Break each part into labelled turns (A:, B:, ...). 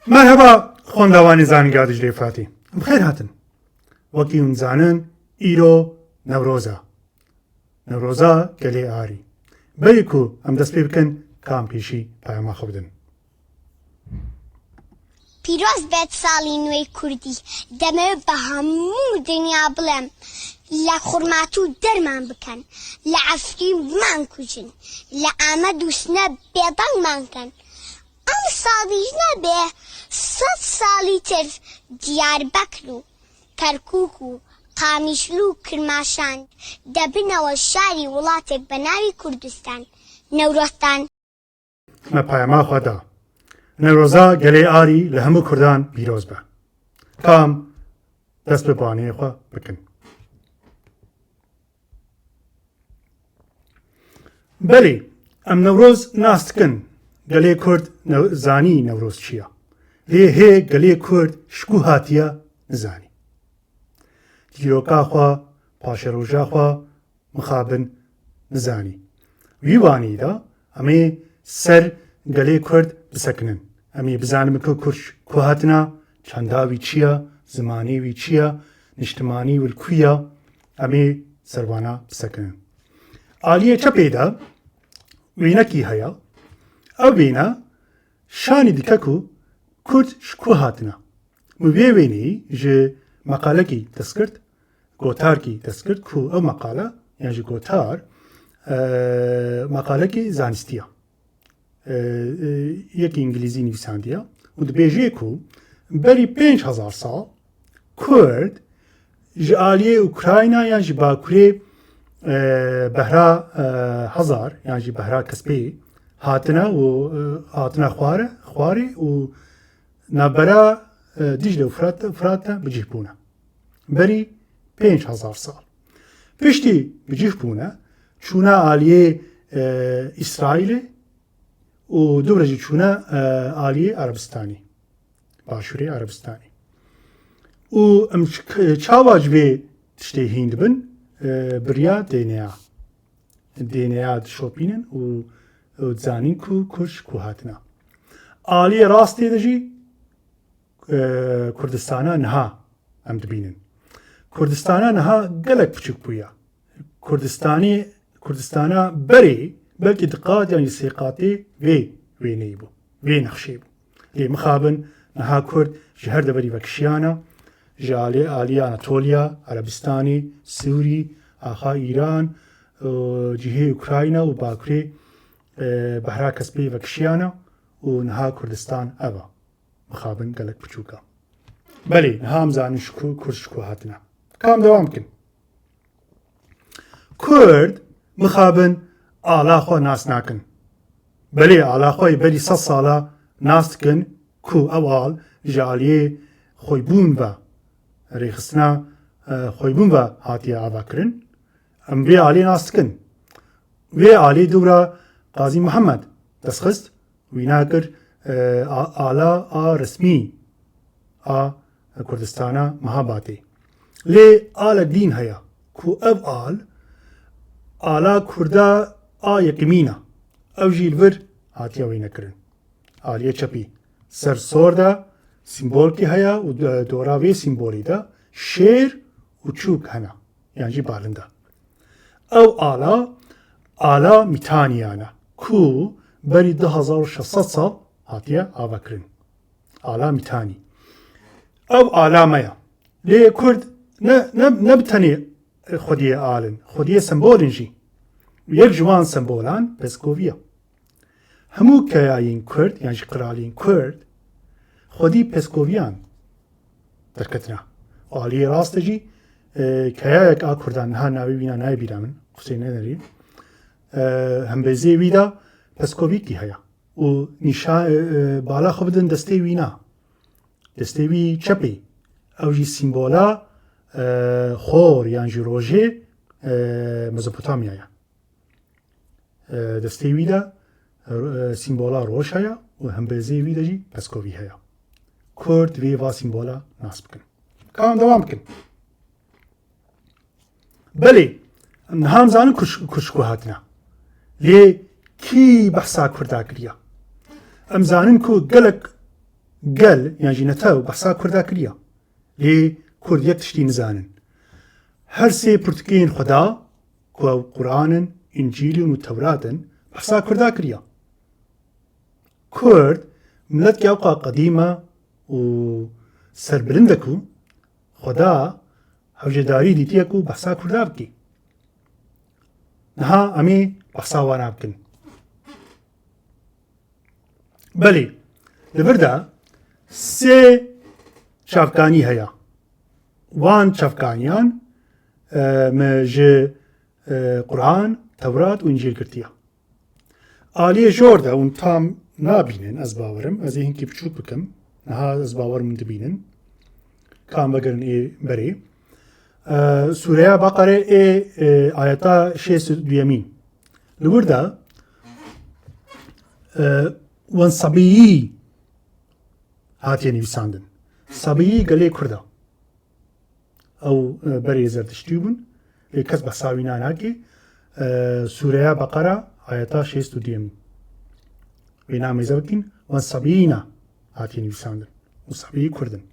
A: مرحبا خوندوانی زانینگا دجلەی فراتی بخێر هاتن وەکی زانن ئیرۆ نەورۆزە گەلێ ئاری بەریک و ئەم دەست پێ بکەن کام پێشی پایەماخە بدن.
B: پیرۆز بێت ساڵی نوێی کوردی دەمەوێت بە هەموو دنیا بڵێم لە خوڕمات و دەرمان بکەن لە عەفریمان کوژن لە ئامەد و سنە بێدەنگمانکەن ئەم ساڵیش نەبێ 100 ساڵی تر دیاربەکر و کەرکووک و قامیشلو و کرماشان دەبنەوە شاری وڵاتێک بە ناوی کوردستان نەورۆستان.
A: مە پایەماخوادا نەورۆزە گەلێ ئاری لە هەموو کوردان پیرۆز بە کام دەست بە بانەیەخوا بکەن. بەڵێ ئەم نەورۆز ناستکن گەلێ کورد زانی نەورۆز چییە؟ لێ هەیە گەلێ کورد شکو هاتیە نزانی دیرۆکاخوا پاشەڕۆژاخوا مخابن نزانی ویوانیدا ئەمێ سەر گەلێ کورد بسەکنن ئەمێ بزانم کە کورش کوهاتنا چەنداوی چییە زمانێوی چییە نیشتمانی ولکویە ئەمێ سەروانە بسەکنن. ئالیە چەپێدا وێنەکی هەیە ئەو وێنە شانی دیکەک و کورد شکو هاتنە وێ وێنەی ژە مەقالەکی دەستکرد گۆتارکی دەستکرد و ئەو مەقالە یان ژە گۆتار مەقالەکی زانستیە یەکی ئینگلیزی نویساندیە و دەبێژێک و بەری 5,000 ساڵ کورد ژە ئالیێ ئوکراینا یان ژە باکوورێ بەهرا هەزار یان ژە بەهرا کەسپێ هاتنە و هاتنە خوارێ و نابەرا دیژلە و فراتە بجیح بوونە بەری 5,000 ساڵ پشتی بجیح بوونە چوونە ئالیێ ئیسرائیلێ و دوورەجی چوونە ئالیێ عەرەبستانی باشووری عەرەبستانی و ئەم چاواج بێ تشتێ هین دبن بریا دێنەیە شۆپینن و زانین و کورش کو هاتنە ئالیێ ڕاستێ دەژی کوردستانە نەها ئەم دبینن کوردستانە نەها گەلک بچوک بووە کوردستانە بەرێ بەلکی دقات یانی سێقاتێ وێنەی بوو وێ نەخشێ بوو لێ مخابن نەها کورد ژە هەر دەبەری بەکشیانە ژە ئالیە ئەنەتۆلیا عەرەبستانی سووری ئاخا ئیران جیهێ ئوکراینە و باکوورێ بەهرا کەسپەی بەکشیانە و نەها کوردستان ئەوە مخابن گەلک بچووکە. بەڵێ نەهام زانش کورد شکو هاتنە کام دەوام بکەن. کورد مخابن ئالاخوا ناس ناکەن بەلێ ئالاخوای بەری 100 ساڵە ناستکن کو ئەوڵ ژالیێ خۆی بوون بە ڕێخستنا خۆی بوون بە هاتیە ئاواکردن ئەم وێ ئالێ ناستکن وێ ئالێ دوورە قازی محەممەد دەستخست وینا کرد ئالا ئا ڕسمی ئا کوردستانە مەهاباتێ لێ ئالە دین هەیە کو ئەو ئالا کووردا ئا یەکمینە ئەو ژیلڤر هاتیە وی نەکردن ئالیە چەپی سەر سۆردا سیمبۆلکی هەیە و دۆراوێ سیمبۆلیدا شێر و چووک هەنا یانجی باڵندە ئەو ئالا میتانیانە کو بەری 2600 ساڵ هاتیە ئاواکردن ئالا میتانی ئەو ئالامەیە لێ کورد نەبتەنێ خودیە ئالن خودیە سمبۆلنژی یەک جوان سمبۆلان پێسکۆڤیە هەموو کەیاین کورد یانژی قرالین کورد خودی پێسکۆڤیان دەرکەتنا ئالیە ڕاستەژی کەیایەک ئا کوردان نها ناوی وینا نای بیرا من قوسێ نەدەری هەمبێزێ ویدا پەسکۆڤیکی هەیە و بالا خۆ بدن دەستەی وینا دەستەی وی چەپی ئەوژی سیمبۆلا خۆر یانژی ڕۆژێ مەزۆپۆتامیایە دەستەی ویدا سیمبۆلا ڕۆژ هەیە و هەمبێزێ وی دەژی پەسکۆڤی هەیە کورد وێ وا سیمبۆلا ناس بکەن کام دەوام بکەن. بەڵێ نەهام زانن کوشکو هاتنە لێ کی بەحسا کووردا کردە ئەم زانن کو گەلک گەل یانژی نەتاو بەسا کووردا کردە لێ کورد یەک تشتی نزانن هەر سێ پرتکەین خوددا کو قورآنن ئینجیلن و تەوراتن بەسا کووردا کردە کورد ملەتکی ئەوقا قەدیمە و سەربرندەک و خوددا هەوژێداری دیتیەک و بەسا کووردا بکەی نەها ئەمێ بەسا وا نابکەن بەڵێ لەبەردا سێ چاوکانی هەیە وان چاوکانیان ji قورآن تەورات و ئینجیل گرتیە ئالیە ژۆردا ون تام نابینن ئەس باوەرم ئەز ێ هینکی بچووک بکەم نەها ئەس باوەرم دبینن کام بەگەرن ئێ بەرێ سوورەیە بەقەرێ ئێ ئاەتا 62 لەوردا وەن سەبیی هاتیە نویساندن سەبیی گەلێ کووردە ئەو بەرێ زەردشتی بوون لێ کەس بە ساوی ناناکێ سوورەیە بەقەرە ئاەتا 62 وێ نامێزە بکەین وەن سەبیینە هاتیە نویساندن و سەبیی کوردن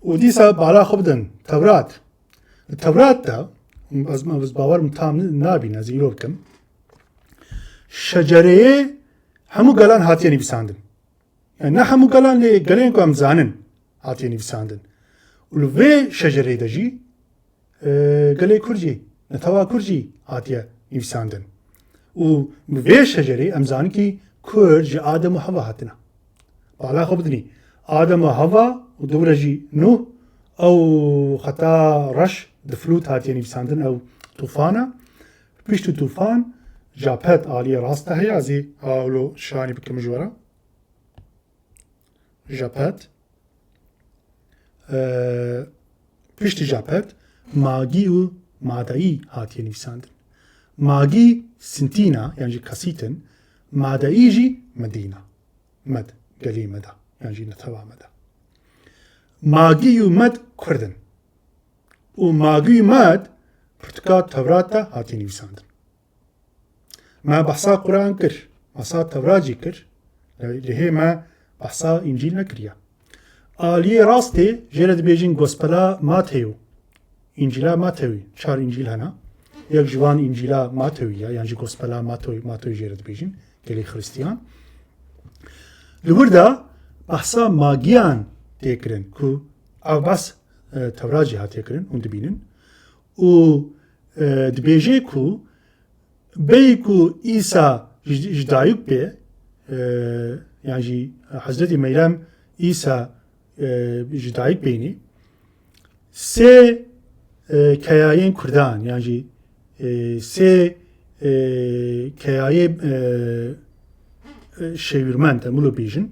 A: و دیسا بالا خۆ بدەن تەورات تەوراتدا ئەس باوەرم تام نابینە زیرۆ بکەم شەجەرەیە هەموو گەلان هاتیە نویساندن نە هەموو گەلان لێ گەلێن ئەم زانن هاتیە نویساندن و لێ شەجەرەی دەژی گەلێ کورجی نەتەوا کورجی هاتیە نویساندن و vê şecerê em zanin ki Kurd ji Adem û Heva hatine bala xwe bidinî Adem û Heva û dewre jî Nuh ew xeta reş di flût hatiye nivîsandin ew tûfana piştî tûfan japet aliye rast de heye ez ê hawlo şanî bikim ji were japet piştî japet magî û madeyî hatiye nivîsandin magî sintîna yan jî kasîtin madeyî jî medîna med gelê me da yan jî neteva me da magî û med Kurdin û magî û med pirtika Tevrat de hatiye nivîsandin me behsa Quran kir behsa Tevrat jî kir lihê me behsa încîl nekiriye aliyê rastê jê re dibêjin gospela Mateyû încîla Matewî çar încîl hene yek ji wan încîla Matewî ye yan jî gospela Matewî jê re dibêjin gelê xristiyan li wir de behsa magiyan tê kirin ku ev bes Tevrat jî hatiye kirin hûn dibînin û dibêje ku bêyî ku îsa ji dayîk bê yan jî Hezretî Meyrem îsa ji dayîk bênî sê keyayên Kurdan yan jî sê keyayê şêwîrmend em wilo bêjin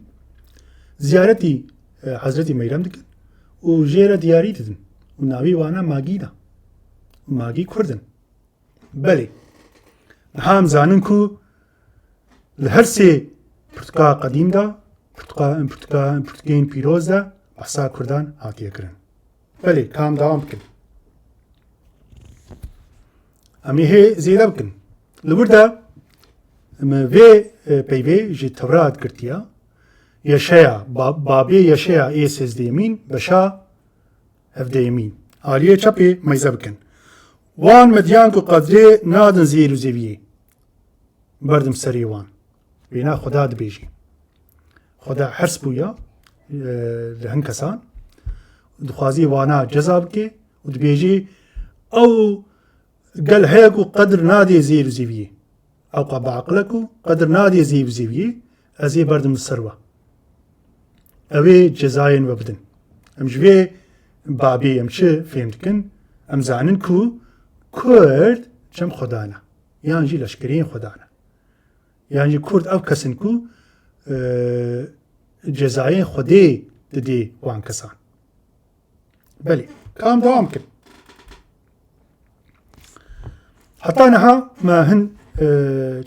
A: ziyaretî Hezretî Meyrem dikin û jê re diyarî didin û navê wan e magî da magî Kurdin belê niha em zanin ku li her sê pirtika qedîm de pirtikên pîroz de behsa Kurdan hatiye kirin belê kam dewam bikin em ê hê zêde bikin li wir de vê peyvê ji Tevrat girtiye Yeşaya babê Yeşaya ê sêzdehemîn beşa hevdehemîn aliyê çepê meyze bikin wan mediyan ku qedrê nadin zêr û zêviyê berdim serê wan wêna Xweda dibêjî Xweda hers bûye li hin kesan dixwazî wana ceza bike û dibêjî ew gel heye ku qedr nadê zêr û zêviyê ew qa beaqile ku qedr nadê zêr û zêviyê ez ê berdim li ser we ew ê cezayên we bidin em ji vê babê em çi fêm dikin em zanin ku Kurd çem Xweda ne yan jî leşkeriyên Xweda ne yan jî Kurd ew kesin ku cezayên Xwedê didê wan kesan belê kam dewam bikin heta niha me hin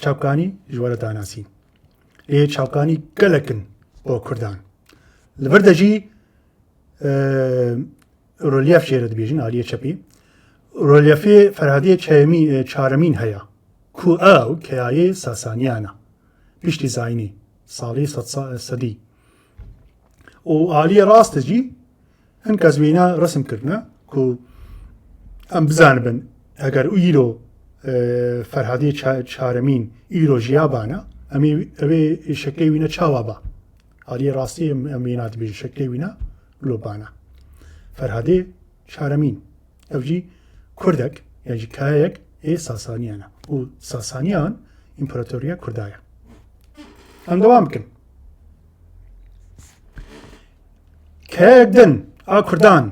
A: çavkanî ji we re danasîn lê çavkanî gelekin bo Kurdan li vir de jî rolyef jê re dibêjin aliyê çepê rolyefê Ferhadiyê çaremîn heye ku ew keyayê Sasaniyan e piştî Zayînê salê sedî و عالیە ڕاستەجی هەن کەس وێنە ڕسم کردنە و ئەم بزانبن ئەگەر ئیرۆ فەرهادی چارەمین ئیرۆ ژیابانە ئەوێ شەکەی وینە چاوا بە عالیە ڕاستی ئەم وێنات بێژ شەکەی وینە لۆبانە فەرهادێ چارەمین ئەوجی کوردێک یاجی کایەک ساسانیانە و ساسانیان ئیمپراتۆریە کوردایە ئەم دەوام بکەن کایەک دن ئا کوردان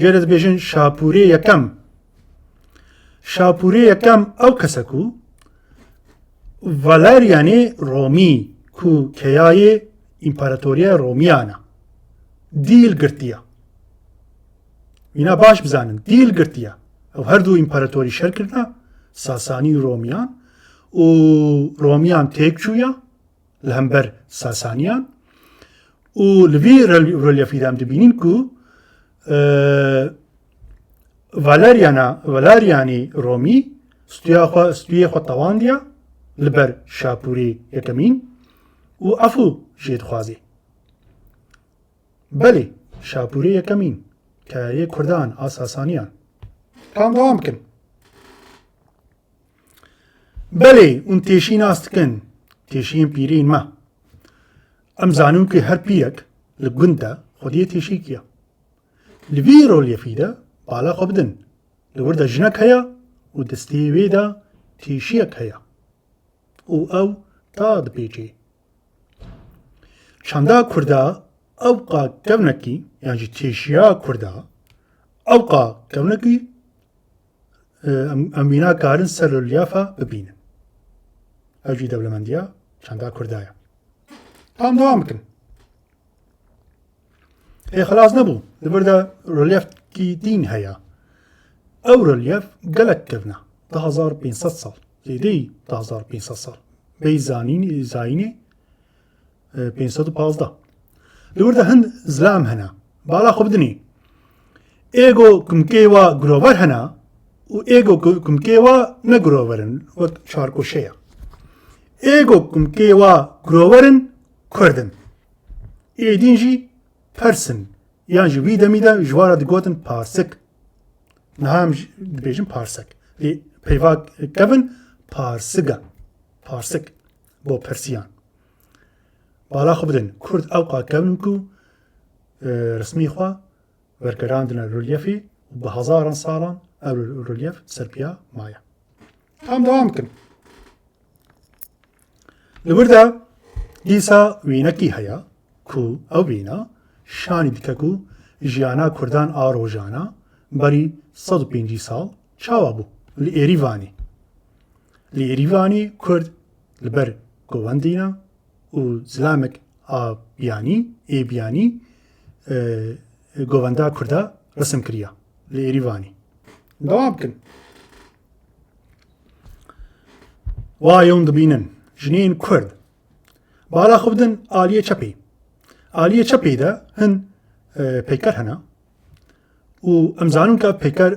A: ژێرە دەبێژن شاپورێ یەکەم شاپورێ یەکەم ئەو کەسەک و ڤالەریانێ ڕۆمی کو کەیایێ ئیمپەراتۆریە ڕۆمیانە دیل گرتیە وینا باش بزانن دیل گرتیە ئەو هەردوو ئیمپەراتۆری شەرکردە ساسانی و ڕۆمیان و ڕۆمیان تێک چوویە لە هەمبەر ساسانیان و لەوی ڕۆلیەفیدام دەبینین کو ڤالەریانی ڕۆمی ستویە خۆ تەواندیە لەبەر شاپوری یەکەمین و ئەفوو ژێ دخوازێ بەلێ شاپوری یەکەمین کایە کوردان ئاساسانیان کام دەوام بکەن بەلێ اون تێشی ناستکن تێشیین پیرین مە ئەم زانون کە هەر پیرەک لە گوندە خودیە تێشیکیە لەوی ڕۆلیەفیدە بالا خۆ بدن لەوەردە ژنەک هەیە و دەستی وێدا تێشیەک هەیە و ئەو تا دەپێچێ چەندا کووردا ئەوقا کەونەکی یانجی تێشیا کووردا ئەوقا کەونەکی ئەم وینا کارن سەر ڕۆلیافە ببینن ئەوجی دەوڵەمەندیە چەندا کووردایە تام دەوام بکەن خلاص نەبوو لەبەردا ڕۆلیەفکی دین هەیە ئەو ڕۆلیەف گەلک کردنە 1500 ساڵ زێدەی 1500 ساڵ بەی زاینێ 515 لەوەردە هەند زلام هەنا بالا خۆ بدنێ ئێگۆ کومکێوە گرۆڤەر هەنا و ئێگۆ کومکێوە نەگرۆڤەرن وەک چارکۆشەیە ئێگۆ کومکێوە گرۆڤەرن کوردن ئێدینژی پەرسن یانژی وی دەمیدا ژوارە دەگوتن پارسک نەهام دەبێژن پارسەک پەیوا کەڤن پارسگە پارسک بۆ پەرسیان بالا خۆ بدن کورد ئەوقا کەون و ڕسمی خوا وەرگەراندنە ڕۆلیەفی بە هەزاران ساڵان ئەو ڕۆلیەف سەرپیا مایە تام دەوام بکەن لەوەردا دیسا وینەکی هەیە کو ئەو وینە شانی دیکەک و ژیانە کوردان ئاڕۆژانە بەری 150 ساڵ چاوە بوو لە ئێریڤانی لە ئێریڤانی کورد لەبەر گۆوەندینە و زلامێک ئابیانی ئێبیانی گۆڤەندا کووردا ڕسم کردە لە ئێریڤانی دەوام بکەن وایەون دەبینن ژنین کورد بالا خۆ بدن ئالیە چەپی ئالیە چەپێدا هەن پەیکەر هەنا و ئەمزانون کە پەیکەر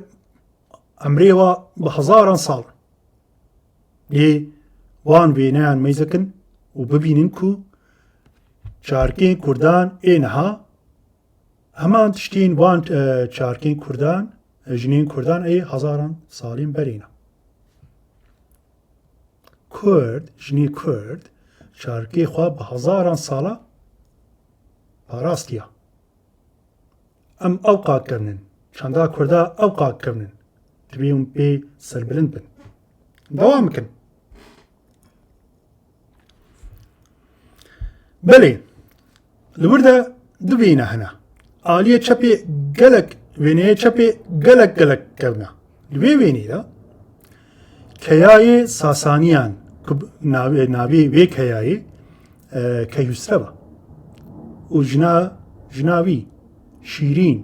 A: ئەمرێوە بە هەزاران ساڵ لێ وان وێنەیان مەیزەکن و ببینن کو چارکێن کوردان ئێنەها هەمان تشتین وان چارکێن کوردان ژنین کوردان هەزاران ساڵین بەرینە کورد ژنی کورد چارکێ خوا بە هەزاران ساڵە پاراستیە ئەم ئەو قاکەونن چەندا کووردا ئەو قاکەونن دەبێم پێ سەربلند بن دەوام بکەن بەلێ لەوەردە دووێنە هەنا ئالیە چەپێ گەلک وێنەیە چەپێ گەلک گەلک کەونە لەوێ وێنێدا کەیایێ ساسانیان ناوێ وێ کەیایێ کەیوسرەوە و ژناوی شیرین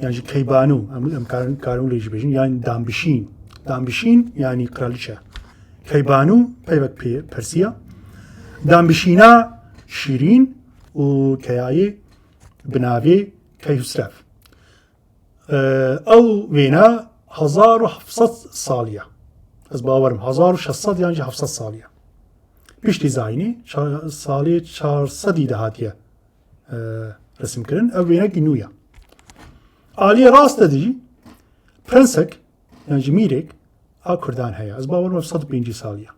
A: یانجی کەیبانوو ئەم کارم لێژ بێژین یان دامبشین ینی قرالیچە کەیبانوو پەیوەک پەرسیە دامبشینە شیرین و کەیایێ بناوێ کەیوسرەف ئەو وێنە 1700 ساڵیە ئەس باوەرم 1600 یانجی 700 ساڵیە پشتی زاینی ساڵی 400 داهاتیە رسمکردن ئەو وێنەکی نوویە ئالیە ڕاستە دژی پرەنسێک یان ژمیرێک ئا کوردان هەیە ئەس باوەڕم 150 ساڵیە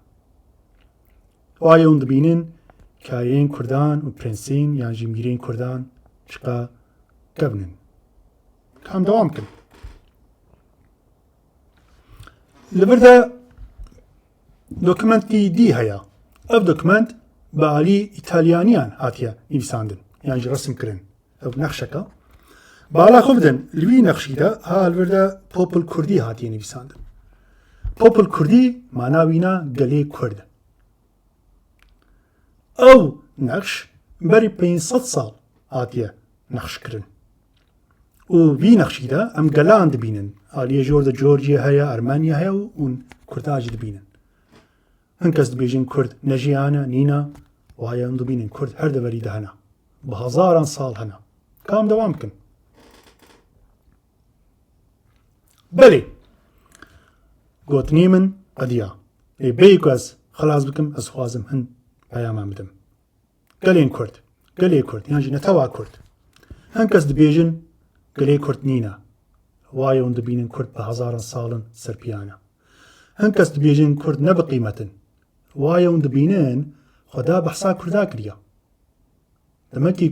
A: وایە ئەوەن دەبینن کایەین کوردان و پرەنسین یان ژمیرین کوردان چقا کەبنن کام دەوام کرد لەبەردا دۆکمنتی دی هەیە ئەو دۆکمنت بە ئالی ئیتالیانیان هاتیە نویساندن یانجی ڕسمکردن ئەو نەخشەکە باڵا خۆ بدەن لوی نەخشیدا هالوەردا پۆپل کوردی هاتیە نویساندن پۆپل کوردی ماناوینە گەلەی کورد ئەو نەخش بەری 500 ساڵ هاتیە نەخشکردن و وی نەخشیدا ئەم گەلان دەبینن ئالیە ژۆردە جۆرجیا هەیە ئەرمانیا هەیە و ئون کورداژ دەبینن هەن کەس دەبێژن کورد نەژیانە نینە وایە ئەم دەبینن کورد هەر دەبەریدا هەنا بە هەزاران ساڵ هەنا کام دەوام بکەن بەڵێ گوتنی من قەدیا لێ بەی کەس خلاص بکەم ئەس خوازم هەن پەیامان بدەم گەلێن کورد گەلێ کورد یانجی نەتەوا کورد هەن کەس دەبێژن گەلێ کورد نینە وایە ئەوەن دەبینن کورد بە هەزاران ساڵن سەرپیانە هەن کەس دەبێژن کورد نە بەقیمەتن وایە ئەوەن دەبینن خۆدا بەحسا کووردا کردیا دەمەکی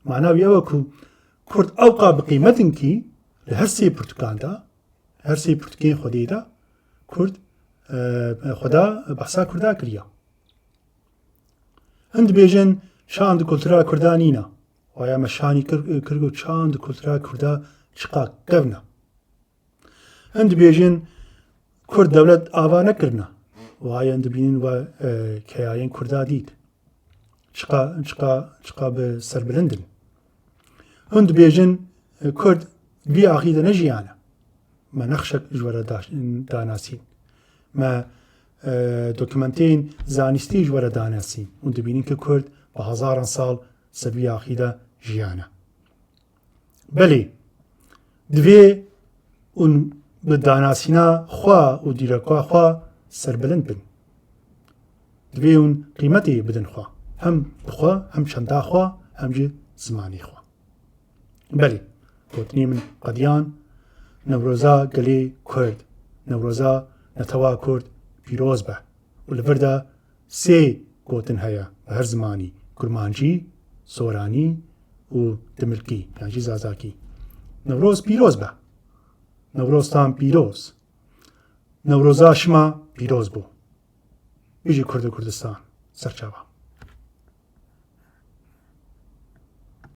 A: معناوی ئەوە کو کورد ئەوقا بقیمەتنکی لە هەر سێ پورتوکاندا هەر سێ پورتکێن خودێدا کورد خۆدا بەحسا کووردا کردیا هەن دەبێژن شان کولتورا کووردا نینە وایە ئەمە شانی کرد و چاند کولتورا کووردا چقا کەبنە هەن دەبێژن کورد دەولەت ئاوا نەکردنە وایە دەبینن وە کەیایەن کووردا دیت چقا بە سەربلندن هەن دەبێژن کورد بی عەقیدە نەژیانە مە نەخشەک ژوەرە داناسین مە دۆکمنتین زانستی ژوەرە داناسین و دەبینین کە کورد بە هەزاران ساڵ سەبی عەقیدە ژیانە بەڵێ دوێ اون بە داناسینا خوا و دیرەکوا خوا سەربلند بن دوێ اون قیمەتی بدن خوا هەم بخوا هەم چەندا خوا هەمجی زمانی خوا بەڵێ گوتنی من قەدیان نەورۆزا گەلێ کورد نەورۆزا نەتەوا کورد پیرۆز بە و لەبەردا سێ گوتن هەیە بە هەر زمانی کورمانجی سۆرانی و دملکی یانجی زازاکی نەورۆز پیرۆز بە نەورۆزتان پیرۆز نەورۆزا شما پیرۆز بوو بژی کورد و کوردستان سەرچاوە